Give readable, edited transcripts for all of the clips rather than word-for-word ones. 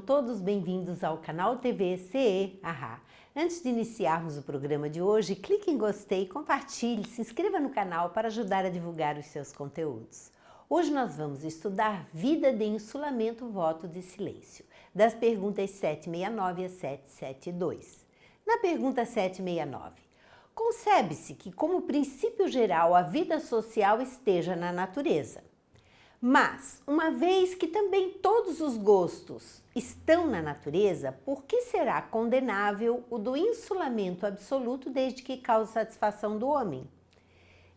todos bem-vindos ao canal TV CE Arra. Antes de iniciarmos o programa de hoje, clique em gostei, compartilhe, se inscreva no canal para ajudar a divulgar os seus conteúdos. Hoje nós vamos estudar vida de insulamento, voto de silêncio, das perguntas 769 a 772. Na pergunta 769, concebe-se que como princípio geral a vida social esteja na natureza. Mas, uma vez que também todos os gostos estão na natureza, por que será condenável o do insulamento absoluto desde que cause satisfação do homem?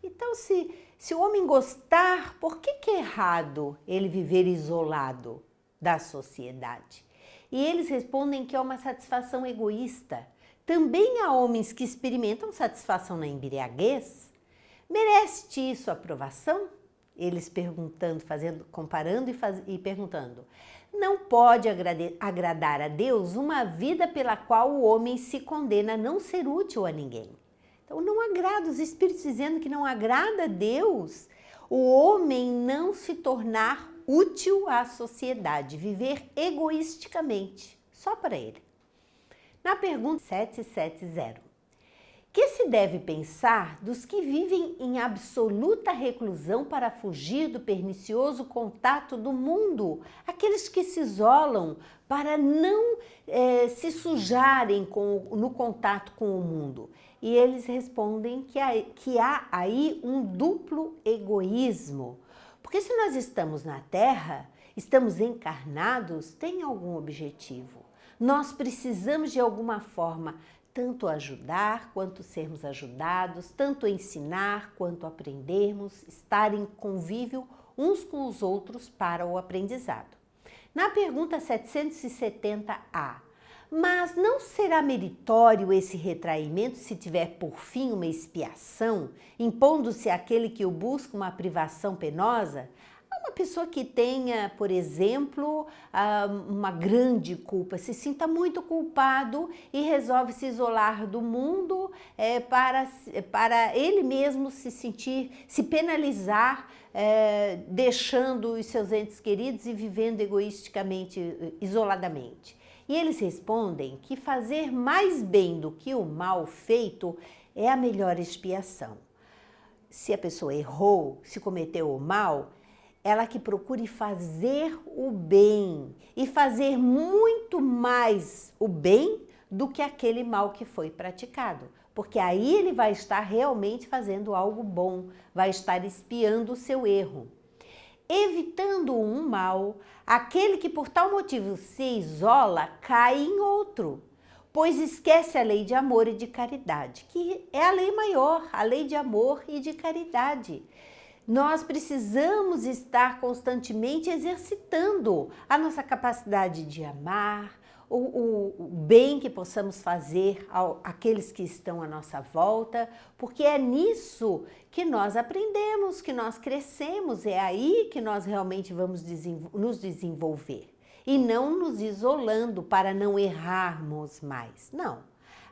Então, se o homem gostar, por que é errado ele viver isolado da sociedade? E eles respondem que é uma satisfação egoísta. Também há homens que experimentam satisfação na embriaguez. Merece isso aprovação? Eles perguntando, comparando e perguntando. Não pode agradar a Deus uma vida pela qual o homem se condena a não ser útil a ninguém. Então não agrada, os Espíritos dizendo que não agrada a Deus o homem não se tornar útil à sociedade, viver egoisticamente, só para ele. Na pergunta 770. Que se deve pensar dos que vivem em absoluta reclusão para fugir do pernicioso contato do mundo, aqueles que se isolam para não se sujarem no contato com o mundo? E eles respondem que há aí um duplo egoísmo, porque se nós estamos na Terra, estamos encarnados, tem algum objetivo. Nós precisamos de alguma forma tanto ajudar quanto sermos ajudados, tanto ensinar quanto aprendermos, estar em convívio uns com os outros para o aprendizado. Na pergunta 770A, mas não será meritório esse retraimento se tiver por fim uma expiação, impondo-se àquele que o busca uma privação penosa? Uma pessoa que tenha, por exemplo, uma grande culpa, se sinta muito culpado e resolve se isolar do mundo para ele mesmo se penalizar, deixando os seus entes queridos e vivendo egoisticamente, isoladamente. E eles respondem que fazer mais bem do que o mal feito é a melhor expiação. Se a pessoa errou, se cometeu o mal, ela que procure fazer o bem e fazer muito mais o bem do que aquele mal que foi praticado, porque aí ele vai estar realmente fazendo algo bom, vai estar expiando o seu erro. Evitando um mal, aquele que por tal motivo se isola cai em outro, pois esquece a lei de amor e de caridade, que é a lei maior, a lei de amor e de caridade. Nós precisamos estar constantemente exercitando a nossa capacidade de amar, o bem que possamos fazer àqueles que estão à nossa volta, porque é nisso que nós aprendemos, que nós crescemos, é aí que nós realmente vamos nos desenvolver. E não nos isolando para não errarmos mais, não.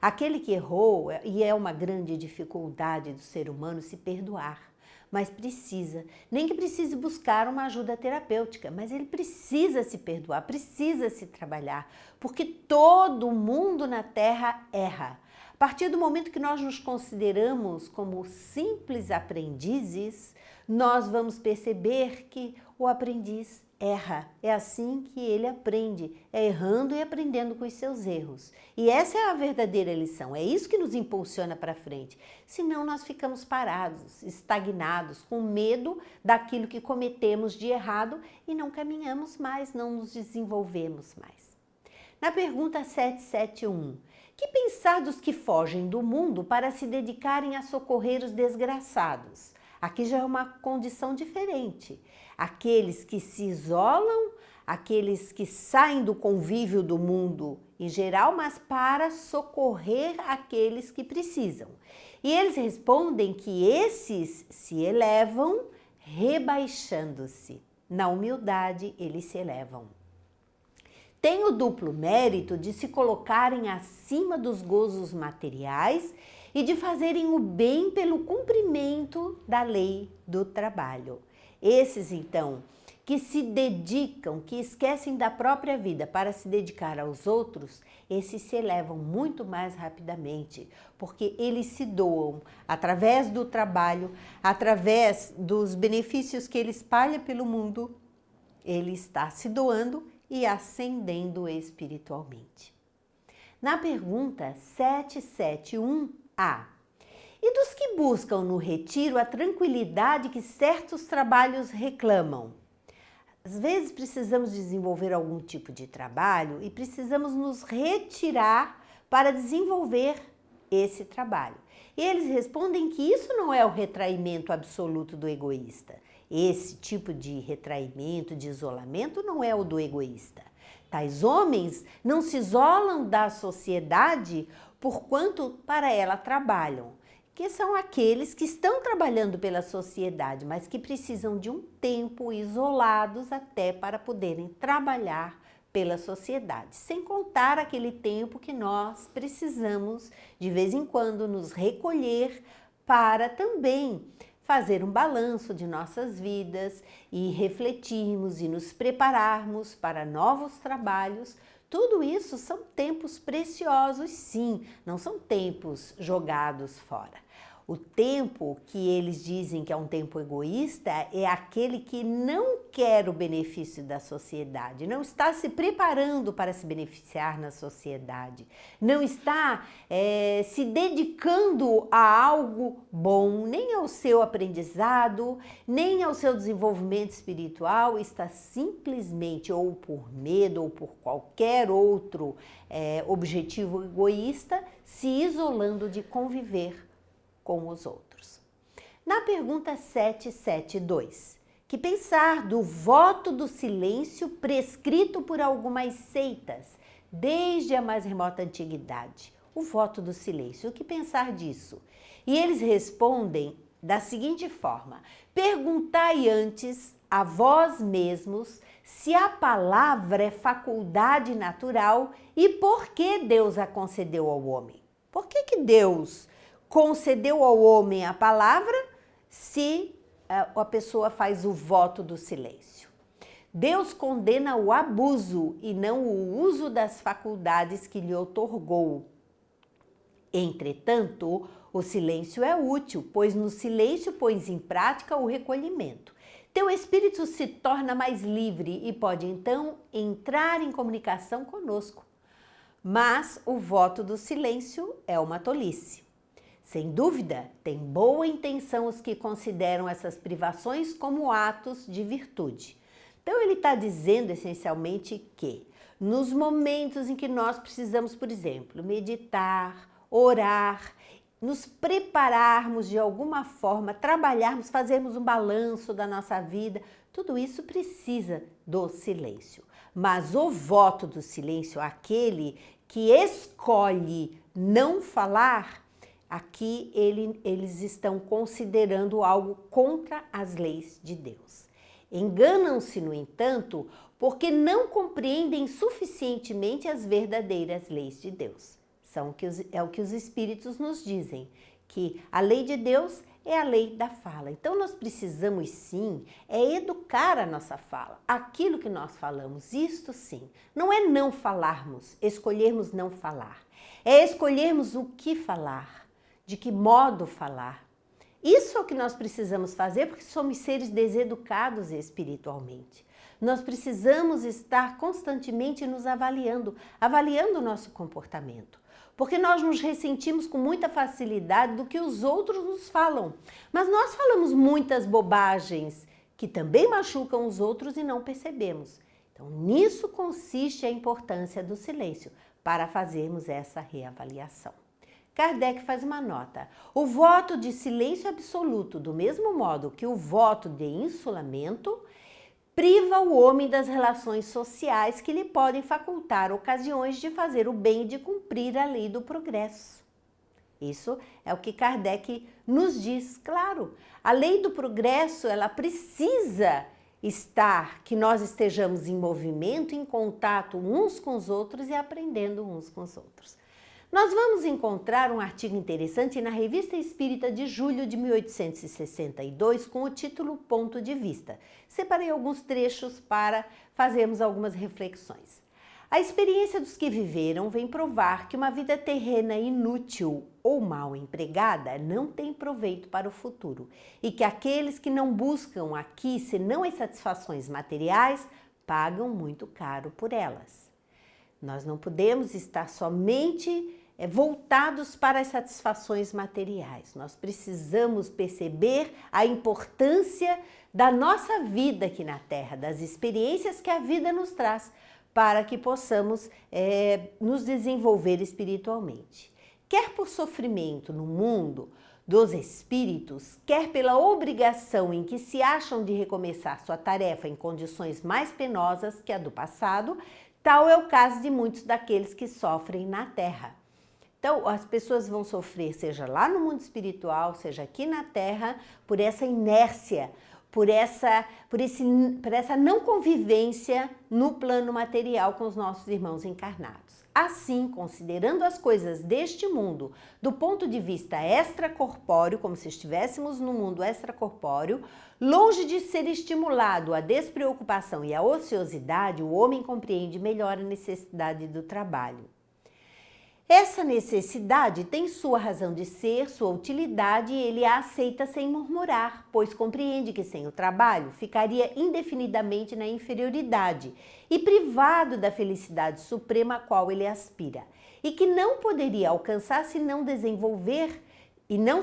Aquele que errou, e é uma grande dificuldade do ser humano se perdoar, mas precisa, nem que precise buscar uma ajuda terapêutica, mas ele precisa se perdoar, precisa se trabalhar, porque todo mundo na Terra erra. A partir do momento que nós nos consideramos como simples aprendizes, nós vamos perceber que o aprendiz erra. É assim que ele aprende, é errando e aprendendo com os seus erros. E essa é a verdadeira lição, é isso que nos impulsiona para frente. Senão nós ficamos parados, estagnados, com medo daquilo que cometemos de errado e não caminhamos mais, não nos desenvolvemos mais. Na pergunta 771, que pensar dos que fogem do mundo para se dedicarem a socorrer os desgraçados? Aqui já é uma condição diferente. Aqueles que se isolam, aqueles que saem do convívio do mundo em geral, mas para socorrer aqueles que precisam. E eles respondem que esses se elevam rebaixando-se. Na humildade, eles se elevam. Tem o duplo mérito de se colocarem acima dos gozos materiais e de fazerem o bem pelo cumprimento da lei do trabalho. Esses, então, que se dedicam, que esquecem da própria vida para se dedicar aos outros, esses se elevam muito mais rapidamente, porque eles se doam através do trabalho, através dos benefícios que ele espalha pelo mundo, ele está se doando e ascendendo espiritualmente. Na pergunta 771A, e dos que buscam no retiro a tranquilidade que certos trabalhos reclamam? Às vezes precisamos desenvolver algum tipo de trabalho e precisamos nos retirar para desenvolver esse trabalho. E eles respondem que isso não é o retraimento absoluto do egoísta. Esse tipo de retraimento, de isolamento, não é o do egoísta. Tais homens não se isolam da sociedade porquanto para ela trabalham, que são aqueles que estão trabalhando pela sociedade, mas que precisam de um tempo isolados até para poderem trabalhar pela sociedade, sem contar aquele tempo que nós precisamos de vez em quando nos recolher para também fazer um balanço de nossas vidas e refletirmos e nos prepararmos para novos trabalhos. Tudo isso são tempos preciosos, sim, não são tempos jogados fora. O tempo que eles dizem que é um tempo egoísta é aquele que não quer o benefício da sociedade, não está se preparando para se beneficiar na sociedade, não está se dedicando a algo bom, nem ao seu aprendizado, nem ao seu desenvolvimento espiritual, está simplesmente ou por medo ou por qualquer outro objetivo egoísta, se isolando de conviver com os outros. Na pergunta 772, que pensar do voto do silêncio prescrito por algumas seitas, desde a mais remota antiguidade? O voto do silêncio, o que pensar disso? E eles respondem da seguinte forma: perguntai antes a vós mesmos se a palavra é faculdade natural e por que Deus a concedeu ao homem. Por que Deus concedeu ao homem a palavra se a pessoa faz o voto do silêncio? Deus condena o abuso e não o uso das faculdades que lhe outorgou. Entretanto, o silêncio é útil, pois no silêncio pões em prática o recolhimento. Teu espírito se torna mais livre e pode então entrar em comunicação conosco. Mas o voto do silêncio é uma tolice. Sem dúvida, tem boa intenção os que consideram essas privações como atos de virtude. Então ele está dizendo essencialmente que nos momentos em que nós precisamos, por exemplo, meditar, orar, nos prepararmos de alguma forma, trabalharmos, fazermos um balanço da nossa vida, tudo isso precisa do silêncio. Mas o voto do silêncio, aquele que escolhe não falar, aqui eles estão considerando algo contra as leis de Deus. Enganam-se, no entanto, porque não compreendem suficientemente as verdadeiras leis de Deus. É o que os Espíritos nos dizem, que a lei de Deus é a lei da fala. Então nós precisamos sim educar a nossa fala, aquilo que nós falamos, isto sim. Não é não falarmos, escolhermos não falar, é escolhermos o que falar. De que modo falar. Isso é o que nós precisamos fazer porque somos seres deseducados espiritualmente. Nós precisamos estar constantemente nos avaliando o nosso comportamento. Porque nós nos ressentimos com muita facilidade do que os outros nos falam. Mas nós falamos muitas bobagens que também machucam os outros e não percebemos. Então, nisso consiste a importância do silêncio, para fazermos essa reavaliação. Kardec faz uma nota. O voto de silêncio absoluto, do mesmo modo que o voto de insulamento, priva o homem das relações sociais que lhe podem facultar ocasiões de fazer o bem e de cumprir a lei do progresso. Isso é o que Kardec nos diz, claro. A lei do progresso, ela precisa estar, que nós estejamos em movimento, em contato uns com os outros e aprendendo uns com os outros. Nós vamos encontrar um artigo interessante na Revista Espírita de julho de 1862 com o título Ponto de Vista. Separei alguns trechos para fazermos algumas reflexões. A experiência dos que viveram vem provar que uma vida terrena inútil ou mal empregada não tem proveito para o futuro e que aqueles que não buscam aqui senão as satisfações materiais pagam muito caro por elas. Nós não podemos estar somente voltados para as satisfações materiais. Nós precisamos perceber a importância da nossa vida aqui na Terra, das experiências que a vida nos traz, para que possamos nos desenvolver espiritualmente. Quer por sofrimento no mundo dos espíritos, quer pela obrigação em que se acham de recomeçar sua tarefa em condições mais penosas que a do passado, tal é o caso de muitos daqueles que sofrem na Terra. Então, as pessoas vão sofrer, seja lá no mundo espiritual, seja aqui na Terra, por essa inércia, por essa não convivência no plano material com os nossos irmãos encarnados. Assim, considerando as coisas deste mundo do ponto de vista extracorpóreo, como se estivéssemos no mundo extracorpóreo, longe de ser estimulado à despreocupação e à ociosidade, o homem compreende melhor a necessidade do trabalho. Essa necessidade tem sua razão de ser, sua utilidade e ele a aceita sem murmurar, pois compreende que sem o trabalho ficaria indefinidamente na inferioridade e privado da felicidade suprema a qual ele aspira, e que não poderia alcançar se não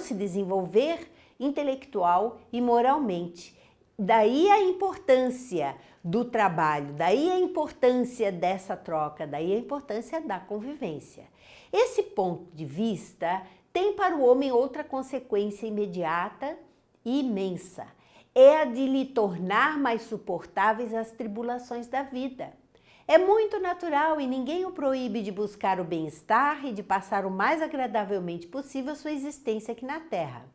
se desenvolver intelectual e moralmente. Daí a importância do trabalho, daí a importância dessa troca, daí a importância da convivência. Esse ponto de vista tem para o homem outra consequência imediata e imensa. É a de lhe tornar mais suportáveis as tribulações da vida. É muito natural e ninguém o proíbe de buscar o bem-estar e de passar o mais agradavelmente possível a sua existência aqui na Terra.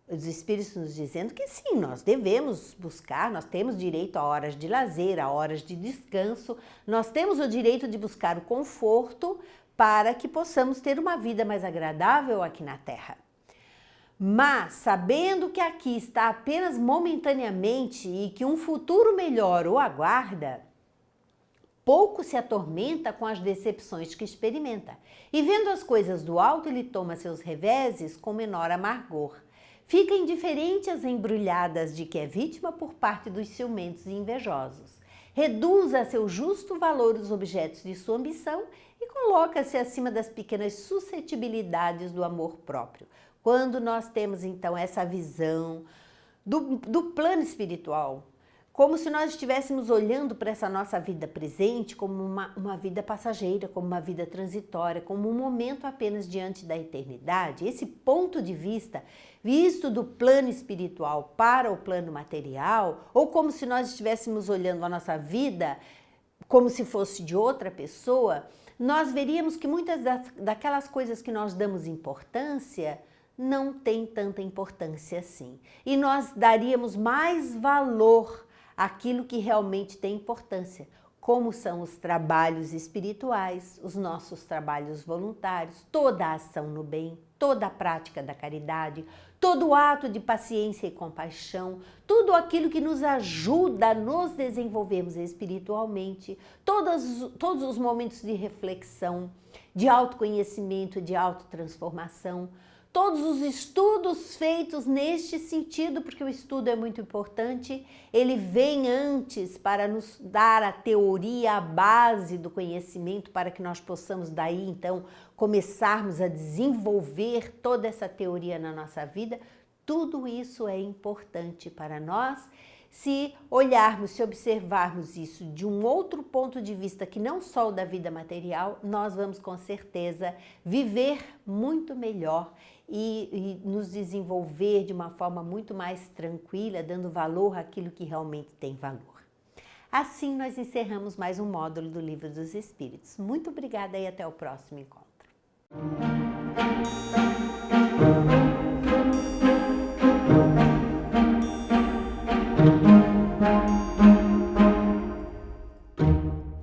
Os Espíritos nos dizendo que sim, nós devemos buscar, nós temos direito a horas de lazer, a horas de descanso, nós temos o direito de buscar o conforto para que possamos ter uma vida mais agradável aqui na Terra. Mas, sabendo que aqui está apenas momentaneamente e que um futuro melhor o aguarda, pouco se atormenta com as decepções que experimenta. E vendo as coisas do alto, ele toma seus reveses com menor amargor. Fica indiferente às embrulhadas de que é vítima por parte dos ciumentos e invejosos. Reduz a seu justo valor os objetos de sua ambição e coloca-se acima das pequenas suscetibilidades do amor próprio. Quando nós temos então essa visão do plano espiritual, como se nós estivéssemos olhando para essa nossa vida presente como uma vida passageira, como uma vida transitória, como um momento apenas diante da eternidade, esse ponto de vista visto do plano espiritual para o plano material, ou como se nós estivéssemos olhando a nossa vida como se fosse de outra pessoa, nós veríamos que muitas daquelas coisas que nós damos importância não tem tanta importância assim. E nós daríamos mais valor àquilo que realmente tem importância, como são os trabalhos espirituais, os nossos trabalhos voluntários, toda a ação no bem, toda a prática da caridade, todo o ato de paciência e compaixão, tudo aquilo que nos ajuda a nos desenvolvermos espiritualmente, todos os momentos de reflexão, de autoconhecimento, de autotransformação, todos os estudos feitos neste sentido, porque o estudo é muito importante, ele vem antes para nos dar a teoria, a base do conhecimento, para que nós possamos daí então começarmos a desenvolver toda essa teoria na nossa vida. Tudo isso é importante para nós. Se olharmos, se observarmos isso de um outro ponto de vista que não só o da vida material, nós vamos com certeza viver muito melhor e nos desenvolver de uma forma muito mais tranquila, dando valor àquilo que realmente tem valor. Assim nós encerramos mais um módulo do Livro dos Espíritos. Muito obrigada e até o próximo encontro.